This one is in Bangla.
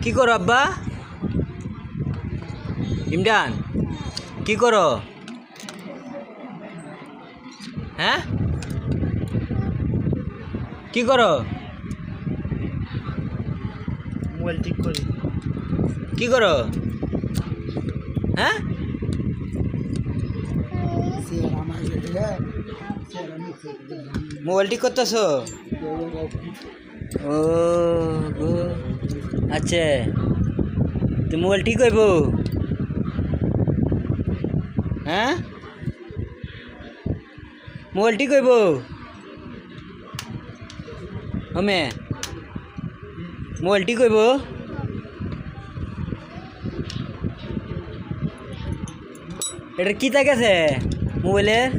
কি করো আব্বা? ইমরান কি করো? হ্যাঁ কি করো? মোবাইল ঠিক করি। কি করো? হ্যাঁ মোবাইল ঠিক করতেছো? ও গো, আচ্ছা তো মোবাইল ঠিক হইব? হ্যাঁ মোবাইল ঠিক হইব? আমি মোবাইল ঠিক হইব? এটা কি গেছে মোবাইলের?